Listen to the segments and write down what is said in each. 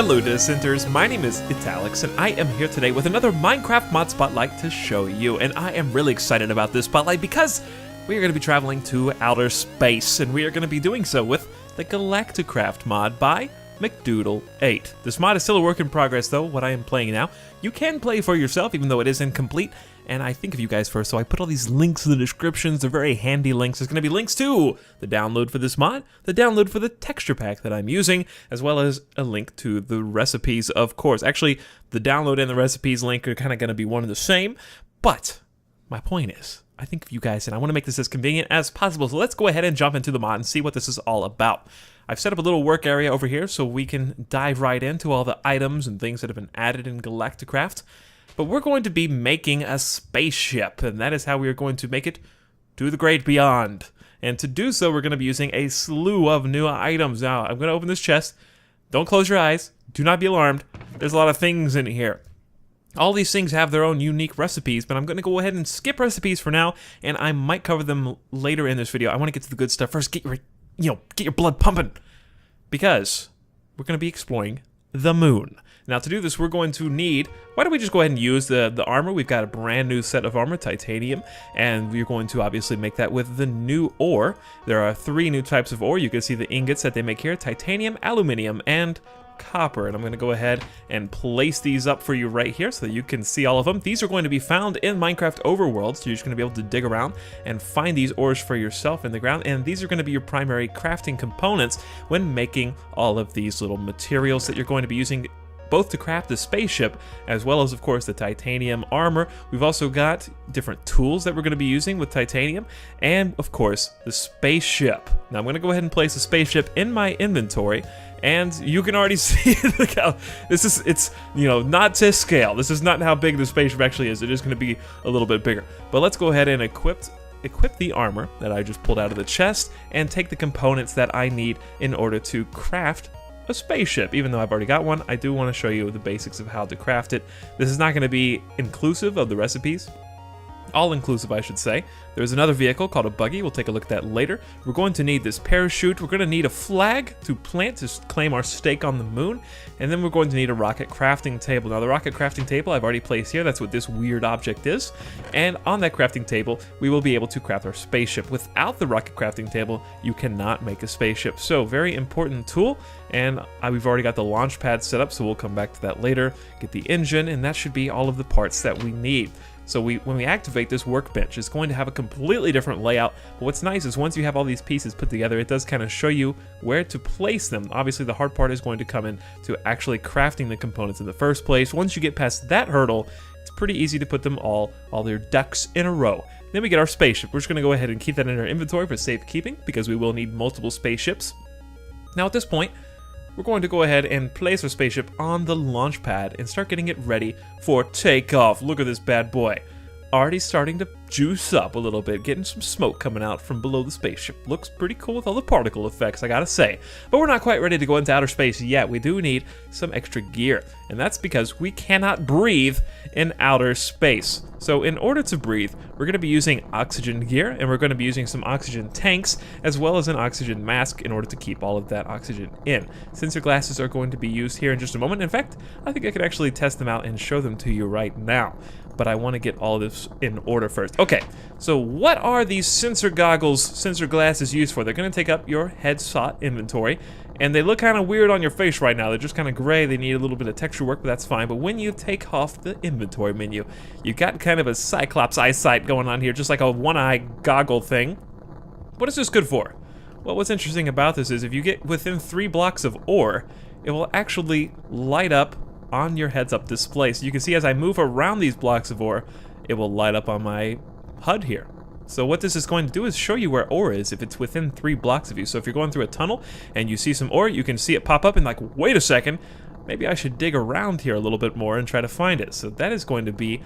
Hello dissenters, my name is Alex and I am here today with another Minecraft mod spotlight to show you, and I am really excited about this spotlight because we are going to be traveling to outer space, and we are going to be doing so with the Galacticraft mod by McDoodle8. This mod is still a work in progress though, what I am playing now. You can play for yourself even though it is incomplete, and I think of you guys first, so I put all these links in the descriptions. They're very handy links. There's going to be links to the download for this mod, the download for the texture pack that I'm using, as well as a link to the recipes, of course. Actually, the download and the recipes link are kind of going to be one and the same, but my point is, I think of you guys, and I want to make this as convenient as possible, so let's go ahead and jump into the mod and see what this is all about. I've set up a little work area over here so we can dive right into all the items and things that have been added in Galacticraft. But we're going to be making a spaceship, and that is how we are going to make it to the great beyond. And to do so, we're going to be using a slew of new items. Now, I'm going to open this chest. Don't close your eyes. Do not be alarmed. There's a lot of things in here. All these things have their own unique recipes, but I'm going to go ahead and skip recipes for now, and I might cover them later in this video. I want to get to the good stuff first. Get your blood pumping, because we're going to be exploring the moon. Now, to do this, we're going to need, why don't we just go ahead and use the armor? We've got a brand new set of armor, titanium, and we're going to obviously make that with the new ore. There are 3 new types of ore. You can see the ingots that they make here: titanium, aluminum, and copper. And I'm going to go ahead and place these up for you right here so that you can see all of them. These are going to be found in Minecraft Overworld, so you're just going to be able to dig around and find these ores for yourself in the ground, and these are going to be your primary crafting components when making all of these little materials that you're going to be using both to craft the spaceship, as well as, of course, the titanium armor. We've also got different tools that we're going to be using with titanium, and, of course, the spaceship. Now, I'm going to go ahead and place the spaceship in my inventory, and you can already see look how it's not to scale. This is not how big the spaceship actually is. It is going to be a little bit bigger. But let's go ahead and equip the armor that I just pulled out of the chest, and take the components that I need in order to craft a spaceship. Even though I've already got one, I do want to show you the basics of how to craft it. This is not going to be inclusive of the recipes. All-inclusive, I should say. There's another vehicle called a buggy. We'll take a look at that later. We're going to need this parachute. We're going to need a flag to plant to claim our stake on the moon. And then we're going to need a rocket crafting table. Now, the rocket crafting table I've already placed here. That's what this weird object is. And on that crafting table, we will be able to craft our spaceship. Without the rocket crafting table, you cannot make a spaceship. So, very important tool. And we've already got the launch pad set up, so we'll come back to that later. Get the engine, and that should be all of the parts that we need. So when we activate this workbench, it's going to have a completely different layout, but what's nice is once you have all these pieces put together, it does kind of show you where to place them. Obviously, the hard part is going to come in to actually crafting the components in the first place. Once you get past that hurdle, it's pretty easy to put them all their ducks in a row. Then we get our spaceship. We're just going to go ahead and keep that in our inventory for safekeeping, because we will need multiple spaceships. Now at this point, we're going to go ahead and place our spaceship on the launch pad and start getting it ready for takeoff. Look at this bad boy. Already starting to juice up a little bit, getting some smoke coming out from below the spaceship. Looks pretty cool with all the particle effects, I gotta say. But we're not quite ready to go into outer space yet. We do need some extra gear, and that's because we cannot breathe in outer space. So in order to breathe, we're going to be using oxygen gear, and we're going to be using some oxygen tanks, as well as an oxygen mask in order to keep all of that oxygen in. Sensor glasses are going to be used here in just a moment. In fact, I think I could actually test them out and show them to you right now. But I want to get all of this in order first. Okay, so what are these sensor glasses used for? They're going to take up your headshot inventory, and they look kind of weird on your face right now. They're just kind of gray. They need a little bit of texture work, but that's fine. But when you take off the inventory menu, you got kind of a Cyclops eyesight going on here, just like a one-eye goggle thing. What is this good for? Well, what's interesting about this is if you get within 3 blocks of ore, it will actually light up on your heads-up display. So you can see as I move around these blocks of ore, it will light up on my HUD here. So what this is going to do is show you where ore is if it's within 3 blocks of you. So if you're going through a tunnel and you see some ore, you can see it pop up and like, wait a second, maybe I should dig around here a little bit more and try to find it. So that is going to be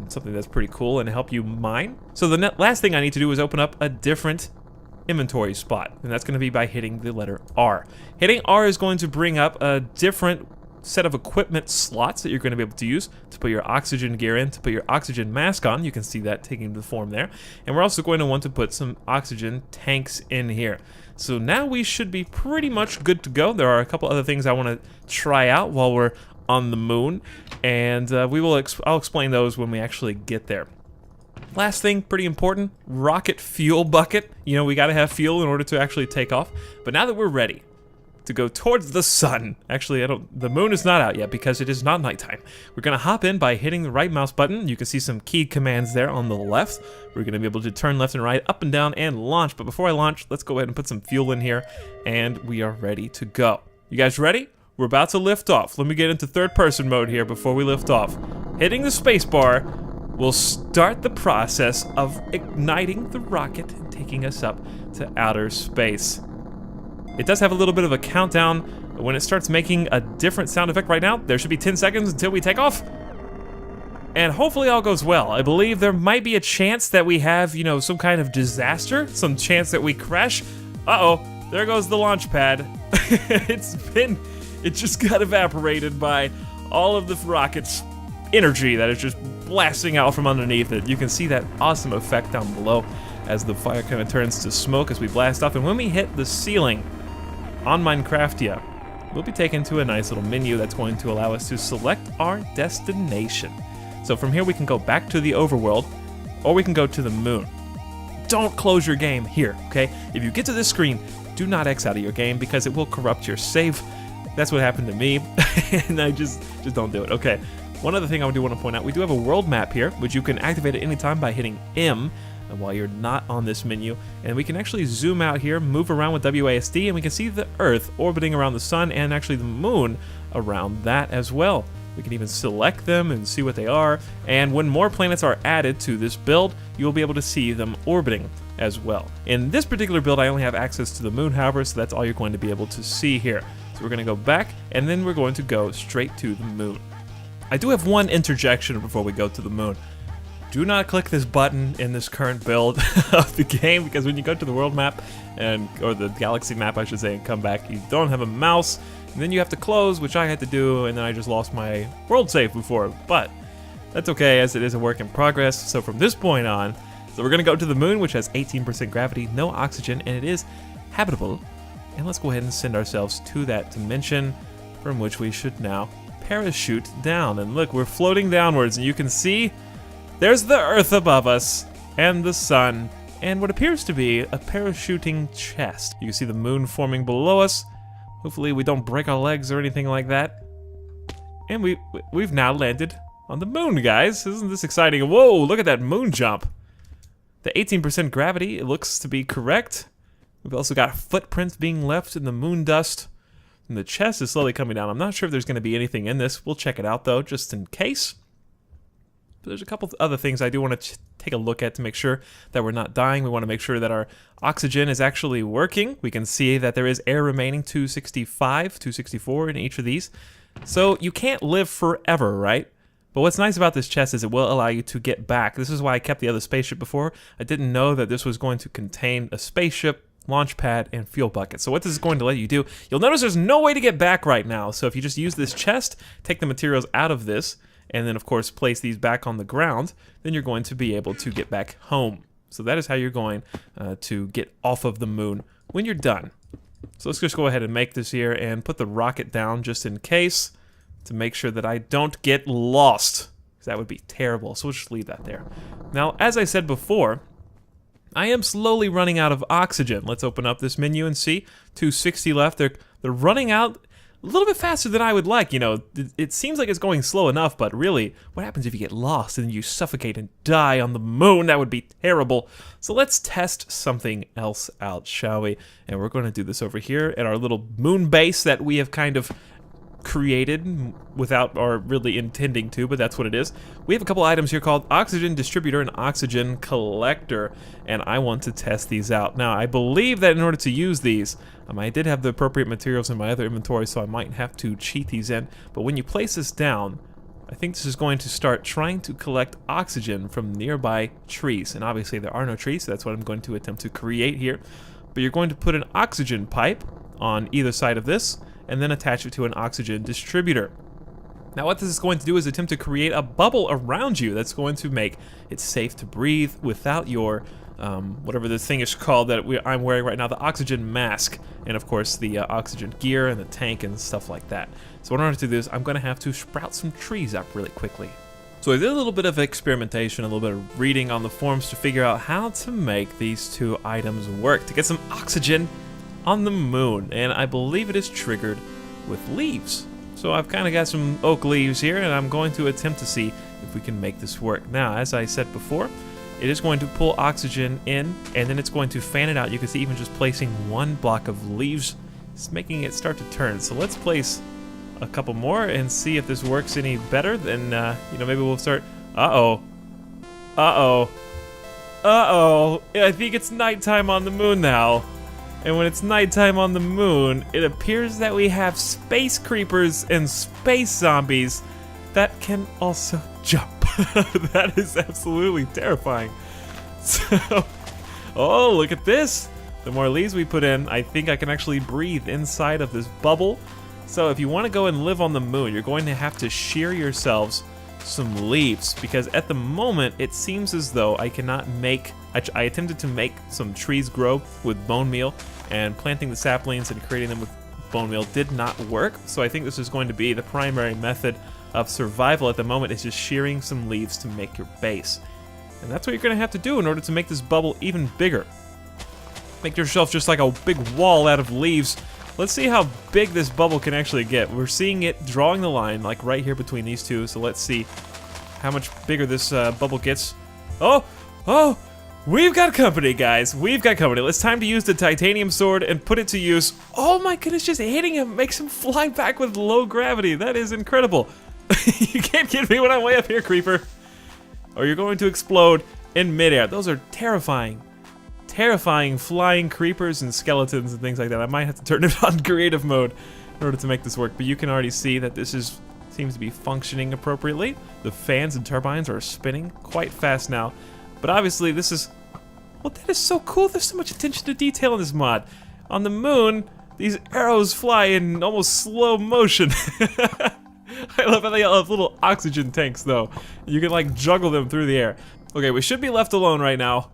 something that's pretty cool and help you mine. So the last thing I need to do is open up a different inventory spot, and that's going to be by hitting the letter R. Hitting R is going to bring up a different set of equipment slots that you're going to be able to use to put your oxygen gear in, to put your oxygen mask on. You can see that taking the form there. And we're also going to want to put some oxygen tanks in here. So now we should be pretty much good to go. There are a couple other things I want to try out while we're on the moon, and I'll explain those when we actually get there. Last thing, pretty important, rocket fuel bucket. You know, we gotta have fuel in order to actually take off. But now that we're ready to go towards the sun, actually the moon is not out yet because it is not nighttime. We're gonna hop in by hitting the right mouse button. You can see some key commands there on the left. We're gonna be able to turn left and right, up and down, and launch. But before I launch, let's go ahead and put some fuel in here, and we are ready to go. You guys ready? We're about to lift off. Let me get into third person mode here before we lift off. Hitting the space bar will start the process of igniting the rocket and taking us up to outer space. It does have a little bit of a countdown when it starts making a different sound effect right now. There should be 10 seconds until we take off. And hopefully all goes well. I believe there might be a chance that we have, you know, some kind of disaster, some chance that we crash. Uh-oh, there goes the launch pad. It just got evaporated by all of the rocket's energy that is just blasting out from underneath it. You can see that awesome effect down below as the fire kind of turns to smoke as we blast off. And when we hit the ceiling on Minecraftia, we'll be taken to a nice little menu that's going to allow us to select our destination. So from here we can go back to the overworld, or we can go to the moon. Don't close your game here, okay? If you get to this screen, do not X out of your game because it will corrupt your save. That's what happened to me, and I just don't do it. Okay, one other thing I do want to point out, we do have a world map here, which you can activate at any time by hitting M while you're not on this menu, and we can actually zoom out here, move around with WASD, and we can see the Earth orbiting around the sun and actually the moon around that as well. We can even select them and see what they are, and when more planets are added to this build, you'll be able to see them orbiting as well. In this particular build, I only have access to the moon, however, so that's all you're going to be able to see here. So we're going to go back, and then we're going to go straight to the moon. I do have one interjection before we go to the moon. Do not click this button in this current build of the game, because when you go to the world map, or the galaxy map I should say, and come back, you don't have a mouse, and then you have to close, which I had to do, and then I just lost my world save before, but that's okay, as it is a work in progress. So from this point on, so we're going to go to the moon, which has 18% gravity, no oxygen, and it is habitable. And let's go ahead and send ourselves to that dimension, from which we should now parachute down. And look, we're floating downwards, and you can see there's the Earth above us, and the sun, and what appears to be a parachuting chest. You can see the moon forming below us. Hopefully we don't break our legs or anything like that. And we've now landed on the moon, guys. Isn't this exciting? Whoa, look at that moon jump. The 18% gravity, it looks to be correct. We've also got footprints being left in the moon dust. And the chest is slowly coming down. I'm not sure if there's going to be anything in this. We'll check it out, though, just in case. But there's a couple of other things I do want to take a look at to make sure that we're not dying. We want to make sure that our oxygen is actually working. We can see that there is air remaining, 265, 264 in each of these. So you can't live forever, right? But what's nice about this chest is it will allow you to get back. This is why I kept the other spaceship before. I didn't know that this was going to contain a spaceship, launch pad, and fuel bucket. So what this is going to let you do, you'll notice there's no way to get back right now. So if you just use this chest, take the materials out of this, and then of course place these back on the ground, then you're going to be able to get back home. So that is how you're going to get off of the moon when you're done. So let's just go ahead and make this here and put the rocket down just in case, to make sure that I don't get lost, because that would be terrible. So we'll just leave that there. Now, as I said before, I am slowly running out of oxygen. Let's open up this menu and see. 260 left. They're running out a little bit faster than I would like. You know, it seems like it's going slow enough, but really, what happens if you get lost and you suffocate and die on the moon? That would be terrible. So let's test something else out, shall we? And we're going to do this over here at our little moon base that we have kind of created without or really intending to, but that's what it is. We have a couple items here called Oxygen Distributor and Oxygen Collector, and I want to test these out. Now, I believe that in order to use these, I did have the appropriate materials in my other inventory, so I might have to cheat these in, but when you place this down, I think this is going to start trying to collect oxygen from nearby trees, and obviously there are no trees, so that's what I'm going to attempt to create here. But you're going to put an oxygen pipe on either side of this, and then attach it to an oxygen distributor. Now what this is going to do is attempt to create a bubble around you that's going to make it safe to breathe without your, whatever this thing is called that I'm wearing right now, the oxygen mask, and of course the oxygen gear and the tank and stuff like that. So in order to do this, I'm going to have to sprout some trees up really quickly. So I did a little bit of experimentation, a little bit of reading on the forums to figure out how to make these two items work, to get some oxygen on the moon, and I believe it is triggered with leaves. So I've kind of got some oak leaves here, and I'm going to attempt to see if we can make this work. Now, as I said before, it is going to pull oxygen in, and then it's going to fan it out. You can see even just placing one block of leaves is making it start to turn. So let's place a couple more and see if this works any better. Then, you know, maybe we'll start... Uh-oh. Uh-oh. Uh-oh. I think it's nighttime on the moon now. And when it's nighttime on the moon, it appears that we have space creepers and space zombies that can also jump. That is absolutely terrifying. So, oh, look at this. The more leaves we put in, I think I can actually breathe inside of this bubble. So if you want to go and live on the moon, you're going to have to shear yourselves some leaves, because at the moment it seems as though I cannot make... I attempted to make some trees grow with bone meal, and planting the saplings and creating them with bone meal did not work. So I think this is going to be the primary method of survival at the moment, is just shearing some leaves to make your base. And that's what you're going to have to do in order to make this bubble even bigger. Make yourself just like a big wall out of leaves. Let's see how big this bubble can actually get. We're seeing it drawing the line like right here between these two, so let's see how much bigger this bubble gets. Oh! Oh! We've got company, guys. We've got company. It's time to use the titanium sword and put it to use. Oh my goodness, just hitting him makes him fly back with low gravity. That is incredible. You can't get me when I'm way up here, creeper. Or you're going to explode in midair. Those are terrifying. Terrifying flying creepers and skeletons and things like that. I might have to turn it on creative mode in order to make this work, but you can already see that this seems to be functioning appropriately. The fans and turbines are spinning quite fast now, but obviously this is... Well, that is so cool. There's so much attention to detail in this mod. On the moon, these arrows fly in almost slow motion. I love how they all have little oxygen tanks, though. You can, like, juggle them through the air. Okay, we should be left alone right now,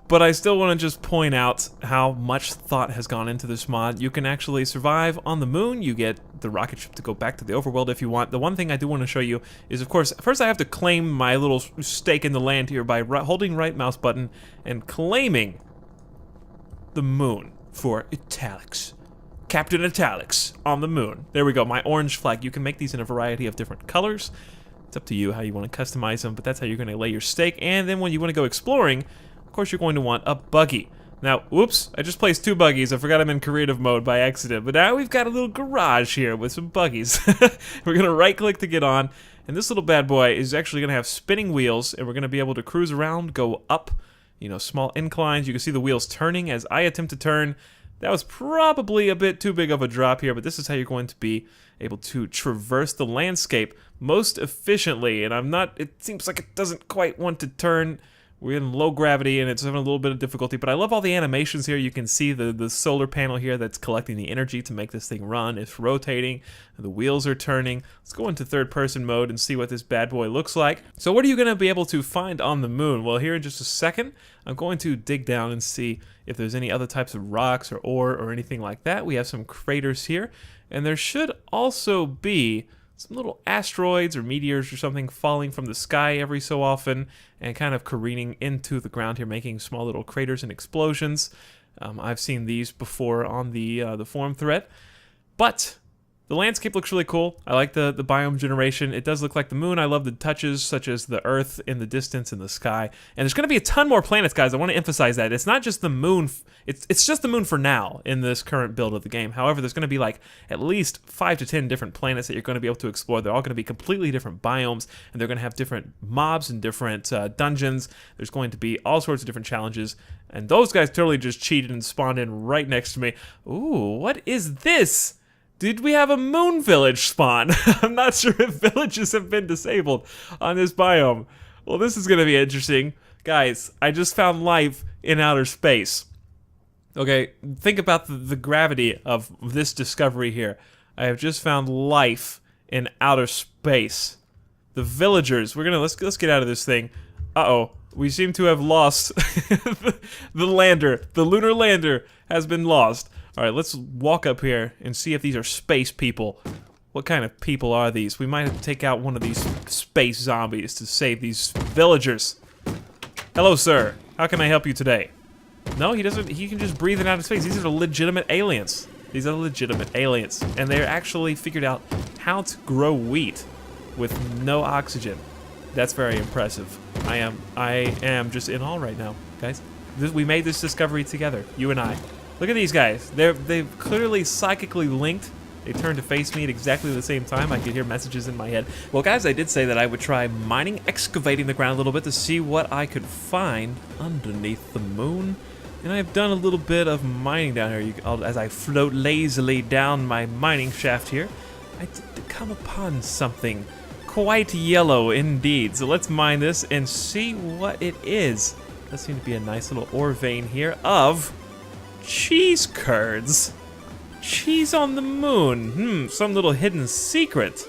but I still want to just point out how much thought has gone into this mod. You can actually survive on the moon. You get the rocket ship to go back to the overworld if you want. The one thing I do want to show you is, of course, first I have to claim my little stake in the land here by holding right mouse button and claiming the moon for Italics. Captain Italics on the moon. There we go, my orange flag. You can make these in a variety of different colors. It's up to you how you want to customize them, but that's how you're going to lay your stake. And then when you want to go exploring, of course you're going to want a buggy. Now, whoops, I just placed two buggies. I forgot I'm in creative mode by accident, but now we've got a little garage here with some buggies. We're going to right-click to get on, and this little bad boy is actually going to have spinning wheels, and we're going to be able to cruise around, go up, you know, small inclines. You can see the wheels turning as I attempt to turn. That was probably a bit too big of a drop here, but this is how you're going to be able to traverse the landscape most efficiently, and it seems like it doesn't quite want to turn. We're in low gravity and it's having a little bit of difficulty, but I love all the animations here. You can see the solar panel here that's collecting the energy to make this thing run. It's rotating, the wheels are turning. Let's go into third person mode and see what this bad boy looks like. So what are you going to be able to find on the moon? Well, here in just a second, I'm going to dig down and see if there's any other types of rocks or ore or anything like that. We have some craters here, and there should also be some little asteroids or meteors or something falling from the sky every so often and kind of careening into the ground here, making small little craters and explosions. I've seen these before on the forum thread. But the landscape looks really cool. I like the biome generation. It does look like the moon. I love the touches, such as the Earth in the distance and the sky. And there's going to be a ton more planets, guys. I want to emphasize that. It's not just the moon. It's just the moon for now in this current build of the game. However, there's going to be like at least 5 to 10 different planets that you're going to be able to explore. They're all going to be completely different biomes, and they're going to have different mobs and different dungeons. There's going to be all sorts of different challenges. And those guys totally just cheated and spawned in right next to me. Ooh, what is this? Did we have a moon village spawn? I'm not sure if villages have been disabled on this biome. Well, this is going to be interesting. Guys, I just found life in outer space. Okay, think about the gravity of this discovery here. I have just found life in outer space. The villagers. Let's get out of this thing. Uh-oh. We seem to have lost the lander. The lunar lander has been lost. All right, let's walk up here and see if these are space people. What kind of people are these? We might have to take out one of these space zombies to save these villagers. Hello, sir. How can I help you today? No, he doesn't. He can just breathe it out of space. These are legitimate aliens. These are legitimate aliens. And they're actually figured out how to grow wheat with no oxygen. That's very impressive. I am just in awe right now, guys. We made this discovery together, you and I. Look at these guys. They've clearly psychically linked. They turned to face me at exactly the same time. I could hear messages in my head. Well, guys, I did say that I would try mining, excavating the ground a little bit to see what I could find underneath the moon. And I've done a little bit of mining down here. As I float lazily down my mining shaft here, I did come upon something quite yellow indeed. So let's mine this and see what it is. That seems to be a nice little ore vein here of cheese curds. Cheese on the moon. Some little hidden secret,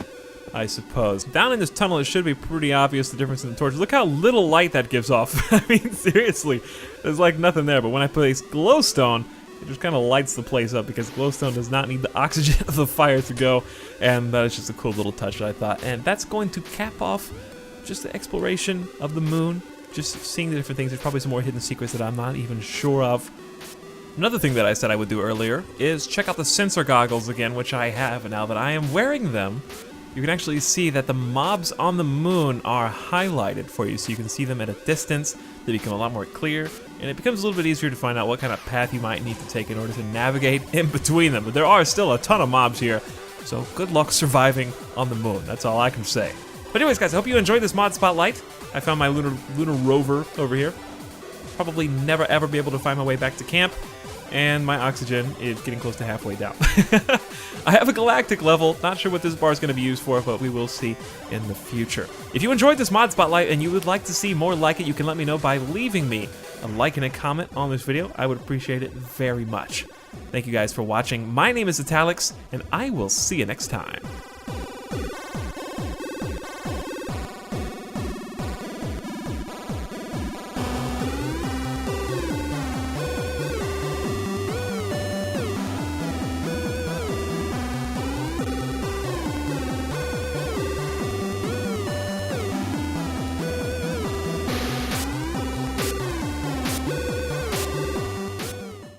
I suppose. Down in this tunnel, it should be pretty obvious the difference in the torch. Look how little light that gives off. I mean, seriously, there's like nothing there. But when I place glowstone, it just kind of lights the place up because glowstone does not need the oxygen of the fire to go. And that is just a cool little touch that I thought. And that's going to cap off just the exploration of the moon. Just seeing the different things. There's probably some more hidden secrets that I'm not even sure of. Another thing that I said I would do earlier is check out the sensor goggles again, which I have. And now that I am wearing them, you can actually see that the mobs on the moon are highlighted for you, so you can see them at a distance. They become a lot more clear, and it becomes a little bit easier to find out what kind of path you might need to take in order to navigate in between them. But there are still a ton of mobs here, so good luck surviving on the moon. That's all I can say. But anyways, guys, I hope you enjoyed this mod spotlight. I found my lunar rover over here. Probably never ever be able to find my way back to camp. And my oxygen is getting close to halfway down. I have a galactic level. Not sure what this bar is going to be used for, but we will see in the future. If you enjoyed this mod spotlight and you would like to see more like it, you can let me know by leaving me a like and a comment on this video. I would appreciate it very much. Thank you guys for watching. My name is Italics, and I will see you next time.